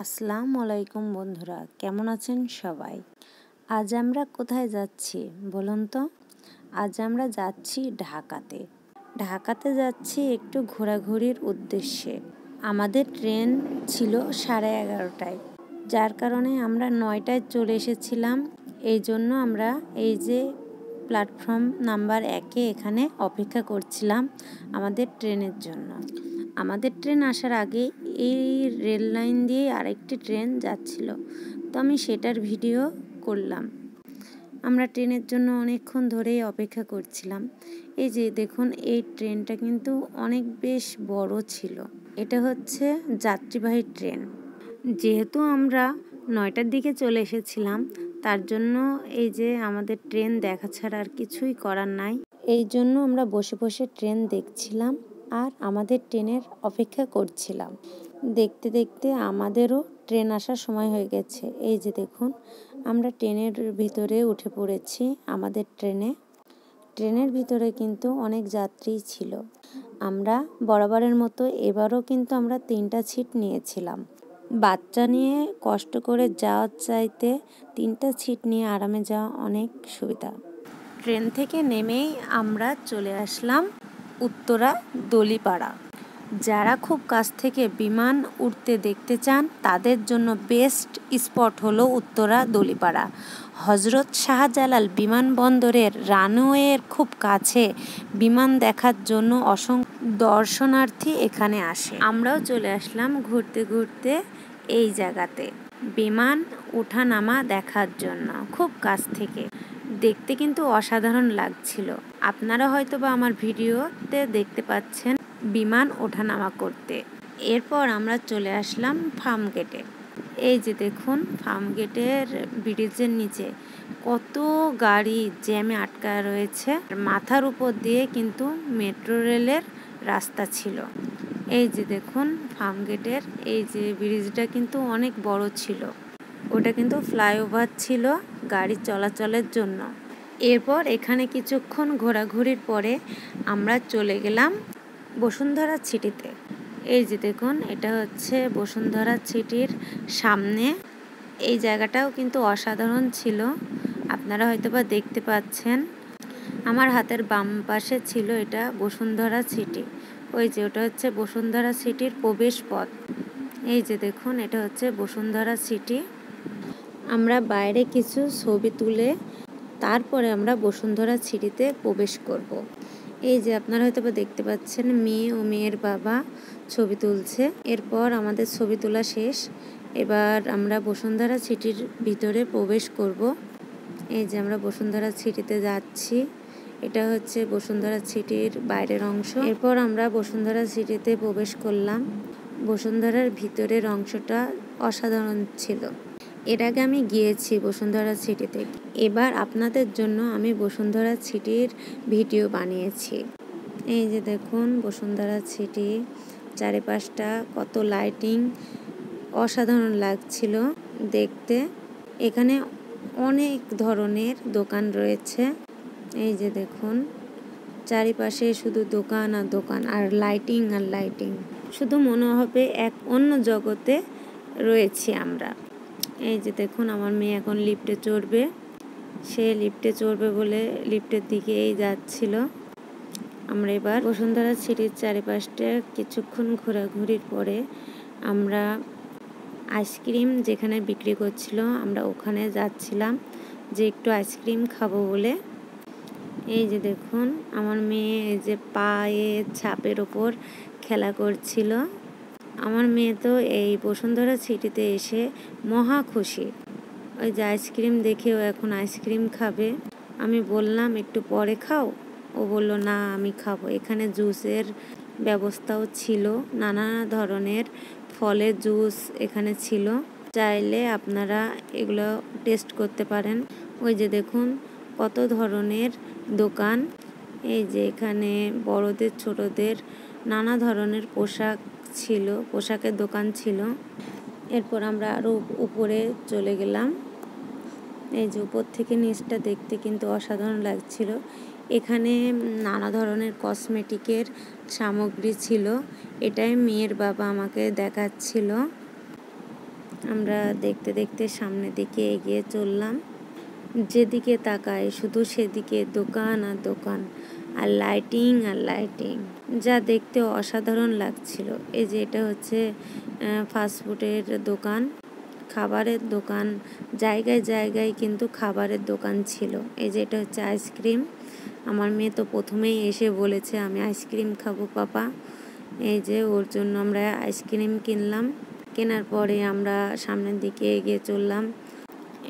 আসসালামু আলাইকুম বন্ধুরা, কেমন আছেন সবাই? আজ আমরা কোথায় যাচ্ছি বলুন তো? আজ আমরা যাচ্ছি ঢাকাতে। ঢাকাতে যাচ্ছি একটু ঘোরাঘুরির উদ্দেশ্যে। আমাদের ট্রেন ছিল 11:30টায়, যার কারণে আমরা 9টায় চলে এসেছিলাম। এই জন্য আমরা এই যে প্ল্যাটফর্ম নাম্বার 1-এ এখানে অপেক্ষা করছিলাম আমাদের ট্রেনের জন্য। আমাদের ট্রেন আসার আগে এই রেল লাইন দিয়ে আরেকটি ট্রেন যাচ্ছিল, তো আমি সেটার ভিডিও করলাম। আমরা ট্রেনের জন্য অনেকক্ষণ ধরেই অপেক্ষা করছিলাম। এই যে দেখুন, এই ট্রেনটা কিন্তু অনেক বেশ বড় ছিল। এটা হচ্ছে যাত্রীবাহী ট্রেন। যেহেতু আমরা 9টার দিকে চলে এসেছিলাম, তার জন্য এই যে আমাদের ট্রেন দেখা ছাড়া আর কিছুই করার নাই। এই জন্য আমরা বসে বসে ট্রেন দেখছিলাম আর আমাদের ট্রেনের অপেক্ষা করছিলাম। দেখতে দেখতে আমাদেরও ট্রেন আসার সময় হয়ে গেছে। এই যে দেখুন, আমরা ট্রেনের ভিতরে উঠে পড়েছি। আমাদের ট্রেনের ভিতরে কিন্তু অনেক যাত্রী ছিল। আমরা বরাবরের মতো এবারও কিন্তু আমরা 3টা সিট নিয়েছিলাম। বাচ্চা নিয়ে কষ্ট করে যাওয়ার চাইতে 3টা সিট নিয়ে আরামে যাওয়া অনেক সুবিধা। ট্রেন থেকে নেমেই আমরা চলে আসলাম উত্তরা দলিপাড়া। যারা খুব কাছ থেকে বিমান উঠতে দেখতে চান, তাদের জন্য বেস্ট স্পট হলো উত্তরা দলিপাড়া। হজরত শাহজালাল বিমানবন্দরের রানওয়ের খুব কাছে বিমান দেখার জন্য অসংখ্য দর্শনার্থী এখানে আসে। আমরাও চলে আসলাম ঘুরতে ঘুরতে এই জায়গাতে বিমান ওঠানামা দেখার জন্য। খুব কাছ থেকে দেখতে কিন্তু অসাধারণ লাগছিল। আপনারা হয়তো বা আমার ভিডিওতে দেখতে পাচ্ছেন বিমান ওঠানামা করতে। এরপর আমরা চলে আসলাম ফার্ম গেটে। এই যে দেখুন, ফার্ম গেটের ব্রিজের নিচে কত গাড়ি জ্যামে আটকায় রয়েছে। মাথার উপর দিয়ে কিন্তু মেট্রো রেলের রাস্তা ছিল। এই যে দেখুন, ফার্ম গেটের এই যে ব্রিজটা কিন্তু অনেক বড় ছিল। ওটা কিন্তু ফ্লাইওভার ছিল গাড়ি চলাচলের জন্য। এরপর এখানে কিছুক্ষণ ঘোরাঘুরির পরে আমরা চলে গেলাম বসুন্ধরা সিটিতে। এই যে দেখুন, এটা হচ্ছে বসুন্ধরা সিটির সামনে। এই জায়গাটাও কিন্তু অসাধারণ ছিল, আপনারা হয়তো বা দেখতে পাচ্ছেন। আমার হাতের বাম পাশে ছিল এটা বসুন্ধরা সিটি। ওই যে ওটা হচ্ছে বসুন্ধরা সিটির প্রবেশ পথ। এই যে দেখুন, এটা হচ্ছে বসুন্ধরা সিটি। আমরা বাইরে কিছু ছবি তুলে তারপরে আমরা বসুন্ধরা সিটিতে প্রবেশ করব। এই যে আপনারা হয়তো বা দেখতে পাচ্ছেন, মেয়ে ও মেয়ের বাবা ছবি তুলছে। এরপর আমাদের ছবি তোলা শেষ। এবার আমরা বসুন্ধরা সিটির ভিতরে প্রবেশ করব। এই যে আমরা বসুন্ধরা সিটিতে যাচ্ছি। এটা হচ্ছে বসুন্ধরা সিটির বাইরের অংশ। এরপর আমরা বসুন্ধরা সিটিতে প্রবেশ করলাম। বসুন্ধরার ভিতরের অংশটা অসাধারণ ছিল। এর আগে আমি গিয়েছি বসুন্ধরা সিটিতে। এবার আপনাদের জন্য আমি বসুন্ধরা সিটির ভিডিও বানিয়েছি। এই যে দেখুন, বসুন্ধরা সিটি চারিপাশটা কত লাইটিং, অসাধারণ লাগছিল দেখতে। এখানে অনেক ধরনের দোকান রয়েছে। এই যে দেখুন, চারিপাশে শুধু দোকান আর দোকান আর লাইটিং আর লাইটিং। শুধু মনে হবে এক অন্য জগতে রয়েছি আমরা। এই যে দেখুন, আমার মেয়ে এখন লিফটে চড়বে। সে লিফটে চড়বে বলে লিফটের দিকেই যাচ্ছিল। আমরা এবার বসুন্ধরা সিটির চারিপাশটা কিছুক্ষণ ঘোরাঘুরির পরে আমরা আইসক্রিম যেখানে বিক্রি করছিল, আমরা ওখানে যাচ্ছিলাম যে একটু আইসক্রিম খাবো বলে। এই যে দেখুন, আমার মেয়ে এই যে পায়ে ছাপের ওপর খেলা করছিল। আমার মেয়ে তো এই বসুন্ধরা সিটিতে এসে মহা খুশি। ওই যে আইসক্রিম দেখেও এখন আইসক্রিম খাবে। আমি বললাম একটু পরে খাও, ও বলল না আমি খাবো। এখানে জুসের ব্যবস্থাও ছিল, নানা ধরনের ফলের জুস এখানে ছিল। চাইলে আপনারা এগুলো টেস্ট করতে পারেন। ওই যে দেখুন, কত ধরনের দোকান। এই যে এখানে বড়দের ছোটদের নানা ধরনের পোশাক ছিল, পোশাকের দোকান ছিল। এরপর আমরা আরও উপরে চলে গেলাম। এই যে উপর থেকে নিচটা দেখতে কিন্তু অসাধারণ লাগছিল। এখানে নানা ধরনের কসমেটিকের সামগ্রী ছিল। এটাই মেয়ের বাবা আমাকে দেখাচ্ছিল। আমরা দেখতে দেখতে সামনের দিকে এগিয়ে চললাম। যেদিকে তাকাই শুধু সেদিকে দোকান আর দোকান, আর লাইটিং আর লাইটিং, যা দেখতে অসাধারণ লাগছিল। এই যে এটা হচ্ছে ফাস্টফুডের দোকান, খাবারের দোকান, জায়গায় জায়গায় কিন্তু খাবারের দোকান ছিল। এই যে এটা হচ্ছে আইসক্রিম। আমার মেয়ে তো প্রথমেই এসে বলেছে আমি আইসক্রিম খাবো পাপা। এই যে ওর জন্য আমরা আইসক্রিম কিনলাম। কেনার পরে আমরা সামনের দিকে এগিয়ে চললাম।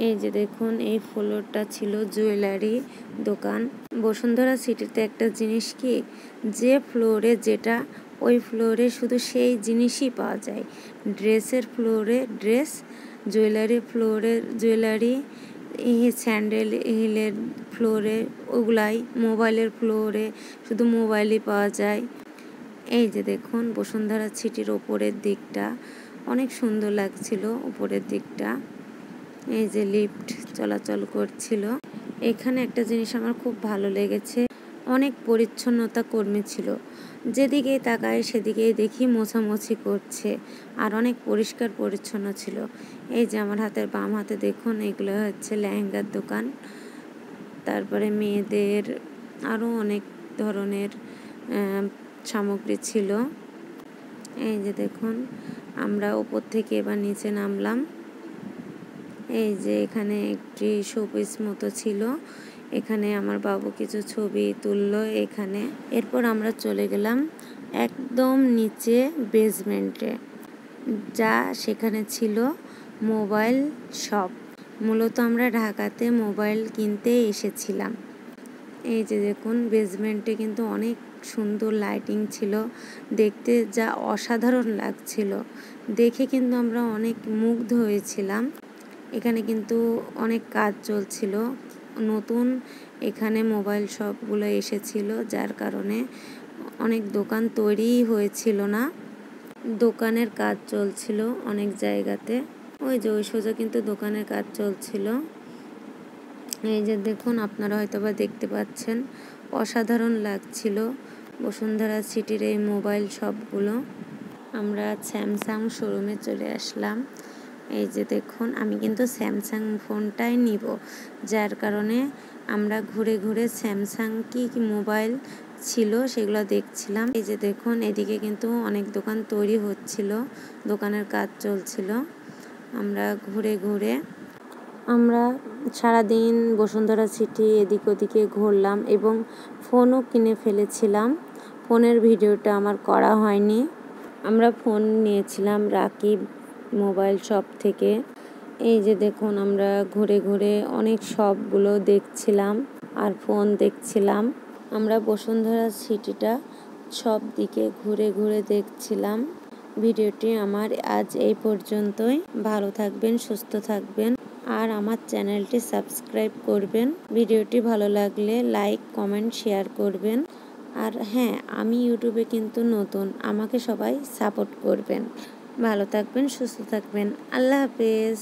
এই যে দেখুন, এই ফ্লোরটা ছিল জুয়েলারি দোকান। বসুন্ধরা সিটিতে একটা জিনিস কি, যে ফ্লোরে যেটা, ওই ফ্লোরে শুধু সেই জিনিসই পাওয়া যায়। ড্রেসের ফ্লোরে ড্রেস, জুয়েলারি ফ্লোরে জুয়েলারি, স্যান্ডেল হিলের ফ্লোরে ওগুলাই, মোবাইলের ফ্লোরে শুধু মোবাইলই পাওয়া যায়। এই যে দেখুন বসুন্ধরা সিটির ওপরের দিকটা অনেক সুন্দর লাগছিল। উপরের দিকটা এই যে লিফট চলাচল করছিল। এখানে একটা জিনিস আমার খুব ভালো লেগেছে, অনেক পরিচ্ছন্নতা কর্মী ছিল। যেদিকেই তাকায় সেদিকেই দেখি মোছামুছি করছে, আর অনেক পরিষ্কার পরিচ্ছন্ন ছিল। এই যে আমার হাতের বাম হাতে দেখুন, এগুলো হচ্ছে লেহেঙ্গার দোকান। তারপরে মেয়েদের আরও অনেক ধরনের সামগ্রী ছিল। এই যে দেখুন, আমরা উপর থেকে এবার নিচে নামলাম। এই যে এখানে একটি শোপিস মতো ছিল, এখানে আমার বাবু কিছু ছবি তুললো এখানে। এরপর আমরা চলে গেলাম একদম নিচে বেসমেন্টে, যা সেখানে ছিল মোবাইল শপ। মূলত আমরা ঢাকাতে মোবাইল কিনতে এসেছিলাম। এই যে দেখুন বেসমেন্টে কিন্তু অনেক সুন্দর লাইটিং ছিল, দেখতে যা অসাধারণ লাগছিল। দেখে কিন্তু আমরা অনেক মুগ্ধ হয়েছিলাম। এখানে কিন্তু অনেক কাজ চলছিল, নতুন এখানে মোবাইল শপগুলো এসেছিল, যার কারণে অনেক দোকান তৈরিই হয়েছিল না, দোকানের কাজ চলছিল অনেক জায়গাতে। ওই যে ওই সোজা কিন্তু দোকানের কাজ চলছিল। এই যে দেখুন, আপনারা হয়তো বা দেখতে পাচ্ছেন, অসাধারণ লাগছিল বসুন্ধরা সিটির এই মোবাইল শপগুলো। আমরা স্যামসাং শোরুমে চলে আসলাম। এই যে দেখুন, আমি কিন্তু স্যামসাং ফোনটাই নিব, যার কারণে আমরা ঘুরে ঘুরে স্যামসাং কি কি মোবাইল ছিল সেগুলো দেখছিলাম। এই যে দেখুন, এদিকে কিন্তু অনেক দোকান তৈরি হচ্ছিল, দোকানের কাজ চলছিল। আমরা ঘুরে ঘুরে আমরা সারাদিন বসুন্ধরা সিটি এদিক ওদিকে ঘুরলাম এবং ফোনও কিনে ফেলেছিলাম। ফোনের ভিডিওটা আমার করা হয়নি। আমরা ফোন নিয়েছিলাম রাকিব মোবাইল শপ থেকে। এই যে দেখুন, আমরা ঘুরে ঘুরে অনেক শপগুলো দেখছিলাম আর ফোন দেখছিলাম। আমরা বসুন্ধরা সিটিটা সব দিকে ঘুরে ঘুরে দেখছিলাম। ভিডিওটি আমার আজ এই পর্যন্তই। ভালো থাকবেন, সুস্থ থাকবেন, আর আমার চ্যানেলটি সাবস্ক্রাইব করবেন। ভিডিওটি ভালো লাগলে লাইক, কমেন্ট, শেয়ার করবেন। আর হ্যাঁ, আমি ইউটিউবে কিন্তু নতুন, আমাকে সবাই সাপোর্ট করবেন। ভালো থাকবেন, সুস্থ থাকবেন। আল্লাহ হাফেজ।